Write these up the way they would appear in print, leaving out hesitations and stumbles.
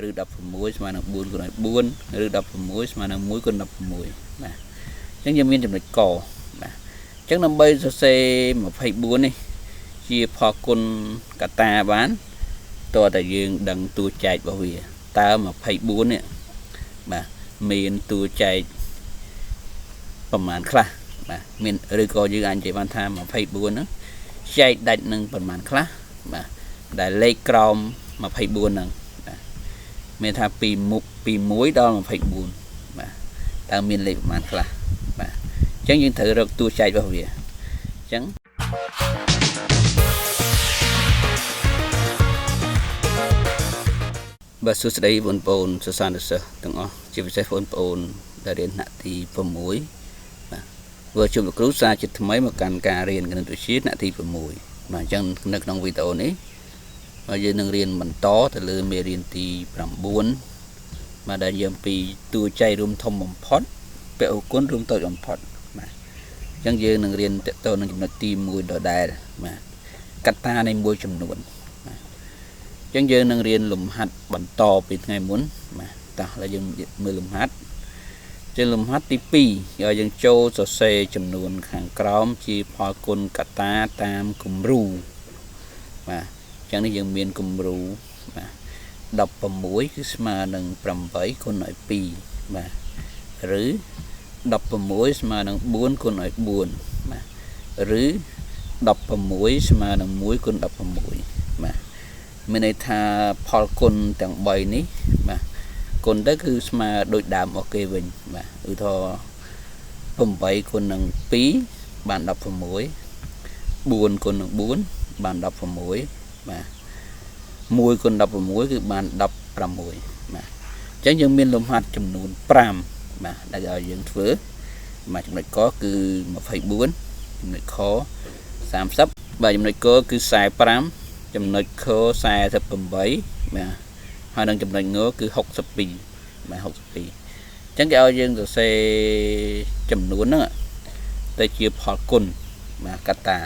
ឬ16ស្មើនឹង4គុណឲ្យ4ឬ16ស្មើនឹង1គុណ16បាទអញ្ចឹងយើងមានចំណុចកបាទអញ្ចឹងដើម្បីសរសេរ24នេះជាផលគុណកតាបានតើតែយើងដឹងតួចែករបស់វាតើ24នេះបាទមានតួចែកប្រមាណខ្លះបាទមានឬក៏យើងអាចនិយាយបានថា24ហ្នឹងចែកដាច់នឹងប្រមាណខ្លះបាទដែលលេខក្រោម24ហ្នឹងបាទមានថាពីមុខពី1ដល់24បាទតើមានលេខប្រមាណខ្លះបាទអញ្ចឹងយើងត្រូវរកតួចែករបស់វាអញ្ចឹងបាទសួស្តីបងប្អូនសិស្សានុសិស្សទាំងអស់ជាពិសេសបងប្អូនដែលរៀនថ្នាក់ទី6បាទvừaជួបលោកគ្រូសាជាថ្មីមកកាន់ការរៀនគណិតវិទ្យាថ្នាក់ទី6បាទអញ្ចឹងនៅក្នុងវីដេអូនេះយើងនឹងរៀនបន្តទៅលើមេរៀនទី9បាទដែលយើងពីតួចែករួមធំបំផុតពហុគុណរួមតូចបំផុតបាទអញ្ចឹងយើងនឹងរៀនតទៅនឹងចំណុចទី1ដដែលបាទកត្តានៃមួយចំនួនបាទអញ្ចឹងយើងនឹងរៀនលំហាត់បន្តពីថ្ងៃមុនបាទតោះឥឡូវយើងមើលលំហាត់ជាលំហាត់ទី2ឲ្យយើងចូលសរសេរចំនួនខាងក្រោមជាផលគុណកត្តាតាមគំរូបាទអញ្ចឹងនេះយើងមានគំរូបាទ16គឺស្មើនឹង8គុណឲ្យ2បាទឬ16ស្មើនឹង4គុណឲ្យ4បាទឬ16ស្មើនឹង1គុណ16បាទមានន័យថាផលគុណទាំង3នេះបាទគុណទៅគឺស្មើដូចដើមរបស់គេវិញបាទឧទាហរណ៍8គុណនឹង2បាន16 4គុណនឹង4បាន16បាទ1គុណ16គឺបាន16បាទអញ្ចឹងយើងមានលំហាត់ចំនួន5បាទដែលឲ្យយើងធ្វើបាទចំណុចកគឺ24ចំណុចខ30បាទចំណុចកគឺ45ចំណុចខ48បាទហើយនឹងចំណុចងគឺ62បាទ62អញ្ចឹងគេឲ្យយើងសរសេរចំនួនហ្នឹងទៅជាផលគុណបាទកត្តា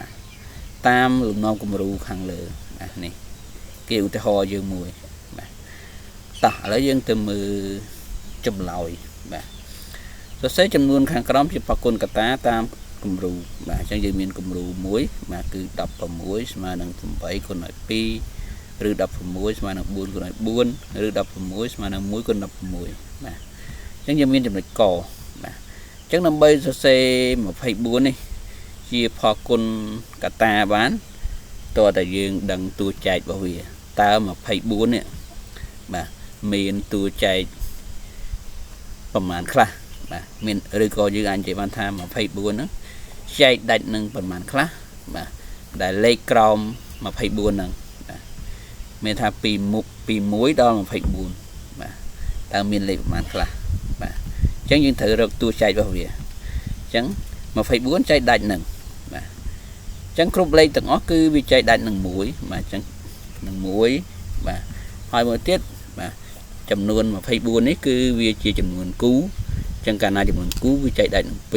តាមលំនាំគំរូខាងលើបាទនេះគេឧទាហរណ៍យើងមួយបាទតោះឥឡូវយើងទៅមើលចម្លើយបាទសរសេរចំនួនខាងក្រោមជាផលគុណកត្តាតាមគំរូបាទអញ្ចឹងយើងមានគំរូមួយបាទគឺ16ស្មើនឹង8គុណឲ្យ2ឬ16ស្មើនឹង4គុណឲ្យ4ឬ16ស្មើនឹង1គុណ16បាទអញ្ចឹងយើងមានចំណុចកបាទអញ្ចឹងដើម្បីសរសេរ24នេះជាផលគុណកត្តាបានតើតែយើងដឹងតួចែករបស់វាតើ24នេះបាទមានតួចែកប្រមាណខ្លះបាទមានឬក៏យើងអាចនិយាយបានថា24ហ្នឹងចែកដាច់នឹងប្រមាណខ្លះបាទដែលលេខក្រោម24ហ្នឹងបាទមានថាពីមុខពី1ដល់24បាទតើមានលេខប្រមាណខ្លះបាទអញ្ចឹងយើងត្រូវរកតួចែករបស់វាអញ្ចឹង24ចែកដាច់នឹងបាទអញ្ចឹងគ្រប់លេខទាំងអស់គឺវាចែកដាច់នឹង1បាទអញ្ចឹងនឹង1បាទហើយមួយទៀតបាទចំនួន24នេះគឺវាជាចំនួនគូអញ្ចឹងកាលណាចំនួនគូវាចែកដាច់នឹង2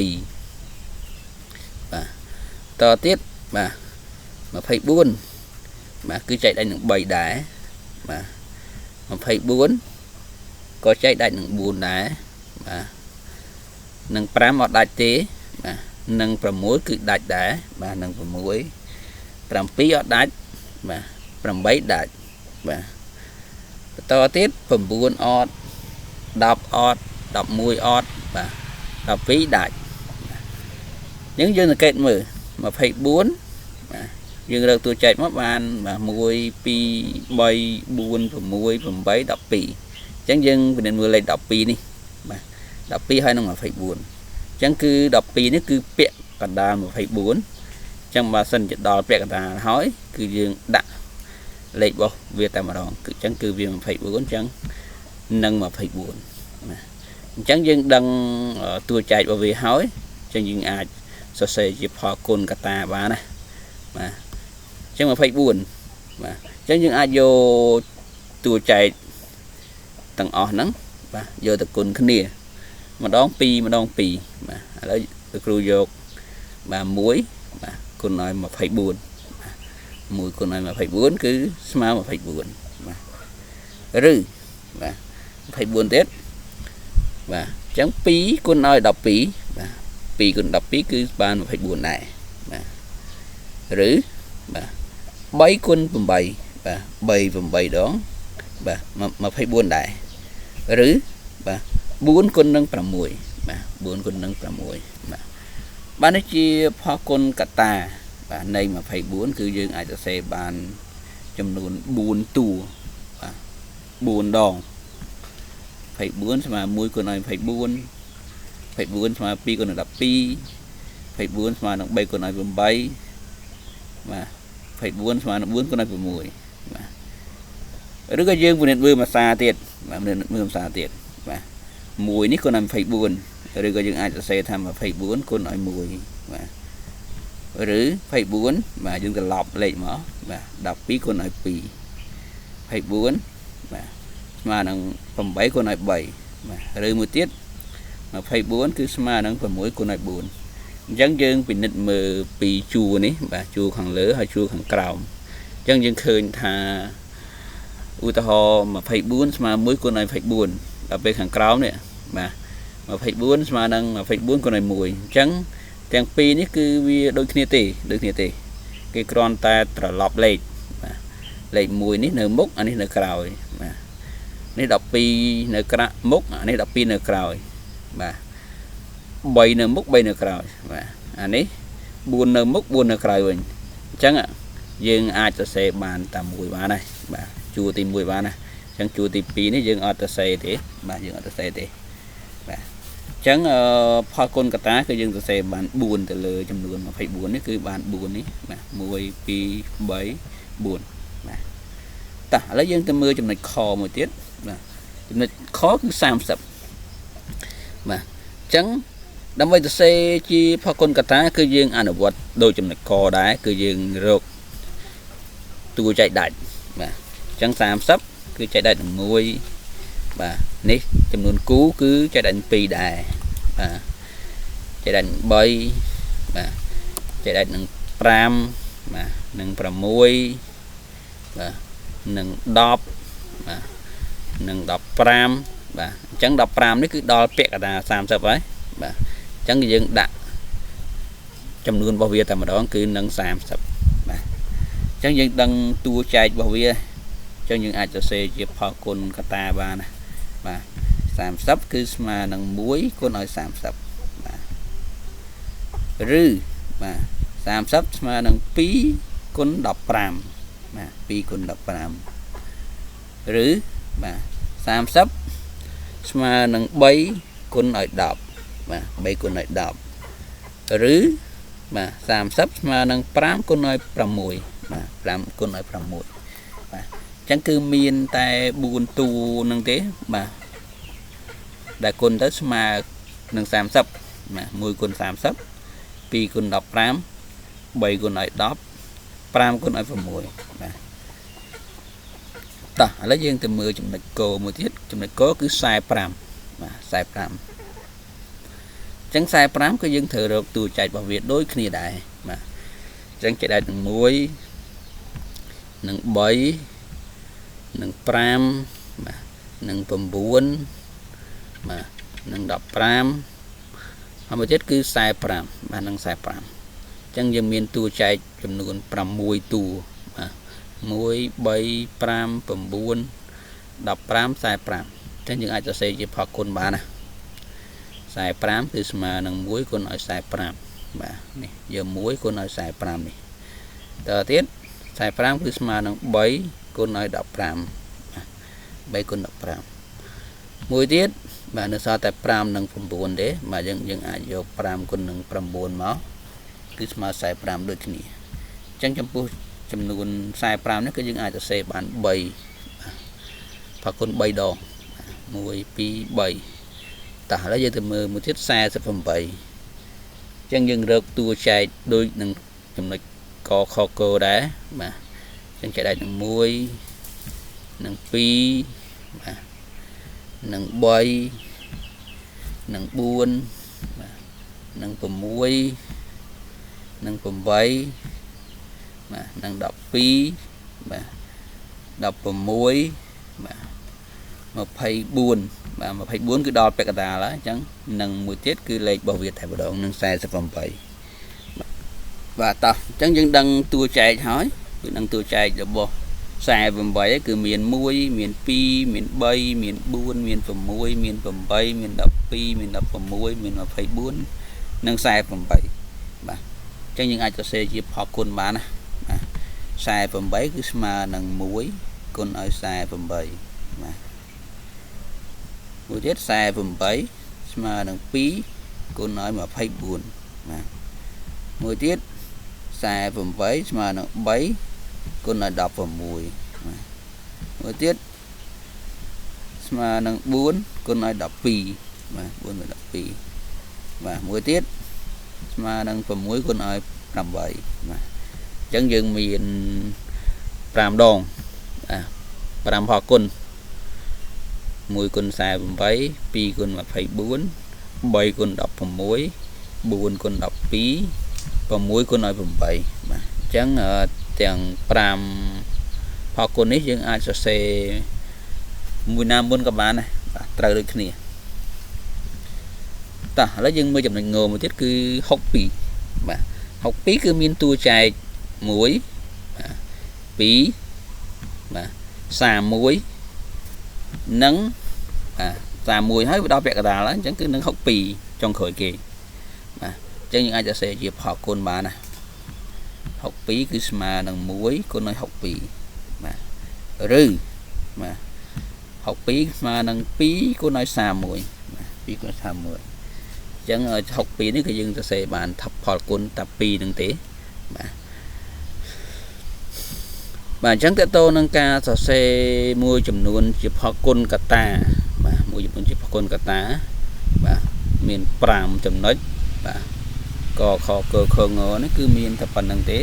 បាទតទៀតបាទ24បាទគឺចែកដាច់នឹង3ដែរបាទ24ក៏ចែកដាច់នឹង4ដែរបាទនឹង5អត់ដាច់ទេបាទនឹង6គឺដាច់ដែរបាទនឹង6 7អត់ដាច់បាទ8ដាច់បាទបន្តទៀត9អត់10អត់11អត់បាទ12ដាច់អញ្ចឹងយើងសង្កេតមើល24បាទយើងរើកតួចែកមកបានបាទ1 2 3 4 6 8 12អញ្ចឹងយើងពិនិត្យមើលលេខ12នេះបាទ12ហើយនឹង24អញ្ចឹងគឺ12នេះគឺពាក្យកណ្ដាល24អញ្ចឹងបើសិនជាដល់ពាក្យកណ្ដាលហើយគឺយើងដាក់លេខរបស់វាតែម្ដងគឺអញ្ចឹងគឺវា24អញ្ចឹងនឹង24ណាអញ្ចឹងយើងដឹងតួចែករបស់វាហើយអញ្ចឹងយើងអាចសរសេរជាផលគុណកត្តាបានណាបាទអញ្ចឹង24បាទអញ្ចឹងយើងអាចយកតួចែកទាំងអស់ហ្នឹងបាទយកទៅគុណគ្នាម្ដង2ម្ដង2បាទឥឡូវលោកគ្រូយកបាទ1បាទគុណឲ្យ24បាទ1គុណឲ្យ24គឺស្មើ24បាទឬ បាទ24ទៀតបាទអញ្ចឹង2គុណឲ្យ12បាទ2គុណ12គឺបាន24ដែរបាទឬបាទ3គុណ8បាទ3 8ដងបាទ24ដែរឬបាទ4គុណនឹង6បាទ4គុណនឹង6បាទនេះជាផលគុណកតាបាទនៃ24គឺយើងអាចសរសេរបានចំនួន4តួបាទ4ដង24ស្មើ1គុណឲ្យ24 24ស្មើ2គុណដល់12 24ស្មើនឹង3គុណឲ្យ8បាទ24ស្មើនឹង4គុណឲ្យ6បាទឬក៏យើងពិនិត្យមើលភាសាទៀតបាទមើលភាសាទៀតបាទ1នេះគុណឲ្យ24ឬក៏យើងអាចសរសេរថា24គុណឲ្យ1បាទឬ24បាទយើងត្រឡប់លេខមកបាទ12គុណឲ្យ2 24បាទស្មើនឹង8គុណឲ្យ3បាទឬមួយទៀត24គឺស្មើនឹង6គុណឲ្យ4អញ្ចឹងយើងពិនិត្យមើលពីជួរនេះបាទជួរខាងលើហើយជួរខាងក្រោមអញ្ចឹងយើងឃើញថាឧទាហរណ៍24ស្មើ1គុណឲ្យ24ដល់ពេលខាងក្រោមនេះបាទ24ស្មើនឹង24គុណឲ្យ1អញ្ចឹងទាំងពីរនេះគឺវាដូចគ្នាទេគេគ្រាន់តែត្រឡប់លេខបាទលេខ1នេះនៅមុខអានេះនៅក្រោយបាទនេះ12នៅក្រៅមុខអានេះ12នៅក្រោយបាទ3នៅមុខ3នៅក្រោយបាទអានេះ4នៅមុខ4នៅក្រោយវិញអញ្ចឹងយើងអាចសរសេរបានតែមួយបានហើយបាទជួរទី1បានណាអញ្ចឹងជួរទី2នេះយើងអត់សរសេរទេបាទយើងអត់សរសេរទេបាទអញ្ចឹងផលគុណកតាគឺយើងសរសេរបាន4ទៅលើចំនួន24នេះគឺបាន4នេះបាទ1 2 3 4បាទតោះឥឡូវយើងទៅមើលចំណុចខមួយទៀតបាទចំណុចខគឺ30បាទអញ្ចឹងដើម្បីសរសេរជាផលគុណកតាគឺយើងអនុវត្តដូចចំណុចកដែរគឺយើងរកតួចែកដាច់បាទអញ្ចឹង30គឺចែកដាច់នឹង1បាទនេះចំនួនគូគឺចែកដាច់នឹង2ដែរបាទចែកដាច់នឹង3បាទចែកដាច់នឹង5បាទនឹង6បាទនឹង10បាទនឹង15បាទអញ្ចឹង15នេះគឺដល់ពាក្យកតា30ហើយបាទអញ្ចឹងយើងដាក់ចំនួនរបស់វាតែម្ដងគឺនឹង30បាទអញ្ចឹងយើងដឹងតួចែករបស់វាអញ្ចឹងយើងអាចសរសេរជាផលគុណកតាបានណាបាទ30គឺស្មើនឹង1គុណឲ្យ30បាទឬបាទ30ស្មើនឹង2គុណ15បាទ2គុណ15ឬបាទ30ស្មើនឹង3គុណឲ្យ10បាទ3គុណឲ្យ10ឬបាទ30ស្មើនឹង5គុណឲ្យ6បាទ5គុណឲ្យ6បាទអញ្ចឹងគឺមានតែ4តួនឹងទេបាទដែលគុណទៅស្មើនឹង30បាទ1គុណ30 2គុណ15 3គុណឲ្យ10 5គុណឲ្យ6បាទតោះឥឡូវយើងទៅមើលចំណុចកមួយទៀតចំណុចកគឺ45បាទ45អញ្ចឹង45គឺយើងត្រូវរកតួចែករបស់វាដូចគ្នាដែរបាទអញ្ចឹងចែកដាច់នឹង1នឹង3នឹង5បាទនឹង9បាទនឹង15ហើយមួយទៀតគឺ45បាទនឹង45អញ្ចឹងយើងមានតួចែកចំនួន6តួបាទ1 3 5 9 15 45អញ្ចឹងយើងអាចសរសេរជាផលគុណបានណា45គឺស្មើនឹង1គុណឲ្យ45បាទនេះយក1គុណឲ្យ45នេះតទៅទៀត45គឺស្មើនឹង3គុណឲ្យ15 3គុណ15មួយទៀតបាទនៅសល់តែ5និង9ទេបាទយើងអាចយក5គុណនឹង9មកគឺស្មើ45ដូចគ្នាអញ្ចឹងចំពោះចំនួន45នេះគឺយើងអាចសរសេរបាន3ផលគុណ3ដង1 2 3តោះឥឡូវយើងទៅមើលមួយទៀត48អញ្ចឹងយើងរកតួចែកដូចនឹងចំណុចកខកដែរបាទអញ្ចឹងចែកដាច់នឹង1នឹង2បាទនឹង3នឹង4បាទនឹង6នឹង8បាទនឹង12បាទ16បាទ 24 បាទ24គឺដល់ពាក់កណ្ដាលហើយអញ្ចឹងនឹងមួយទៀតគឺលេខរបស់វាតែម្ដងនឹង48បាទតោះអញ្ចឹងយើងដឹងតួចែកហើយគឺនឹងតួចែករបស់48គឺមាន1មាន2មាន3មាន4មាន6មាន8មាន12មាន16មាន24និង48បាទអញ្ចឹងយើងអាចសរសេរជាផលគុណបានណា48គឺស្មើនឹង1គុណឲ្យ48បាទមួយទៀត48ស្មើនឹង2គុណឲ្យ24បាទមួយទៀត48ស្មើនឹង3គុណឲ្យ16មួយទៀតស្មើនឹង4គុណឲ្យ12បាទ4គុណ12បាទមួយទៀតស្មើនឹង6គុណឲ្យ8បាទអញ្ចឹងយើងមាន5ដង5ផលគុណ1គុណ48 2គុណ24 3គុណ16 4គុណ12 6គុណឲ្យ8បាទអញ្ចឹងទាំង5ផលគុណនេះយើងអាចសរសេរមួយណាមុនក៏បានដែរបាទត្រូវដូចគ្នាតោះឥឡូវយើងមើលចំណុចងមួយទៀតគឺ62បាទ62គឺមានតួចែក1បាទ2បាទ31និង31ហើយវាដល់ពាក់កណ្ដាលហើយអញ្ចឹងគឺនឹង62ចុងក្រោយគេបាទអញ្ចឹងយើងអាចសរសេរជាផលគុណបានណា62គឺស្មើនឹង1គុណឲ្យ62បាទឬបាទ62ស្មើនឹង2គុណឲ្យ31បាទ2គុណ31អញ្ចឹង62នេះគឺយើងសរសេរបានថាផលគុណតែ2នឹងទេបាទបាទអញ្ចឹងតើតើនឹងការសរសេរមួយចំនួនជាផលគុណកតាបាទមួយចំនួនជាផលគុណកតាបាទមាន5ចំណុចបាទកខកខងនេះគឺមានតែប៉ុណ្្នឹងទេ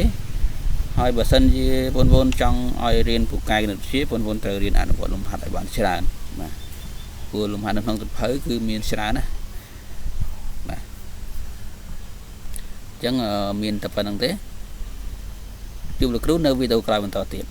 ហើយបើសិនជាបងប្អូនចង់ឲ្យរៀនពូកែគណិតវិទ្យាបងប្អូនត្រូវរៀនអនុវត្តលំហាត់ឲ្យបានច្រើនបាទព្រោះលំហាត់នៅក្នុងសៀវភៅគឺមានច្រើនណាបាទអញ្ចឹងមានតែប៉ុណ្្នឹងទេជួបលោកគ្រូនៅវីដេអូក្រោយបន្តទៀត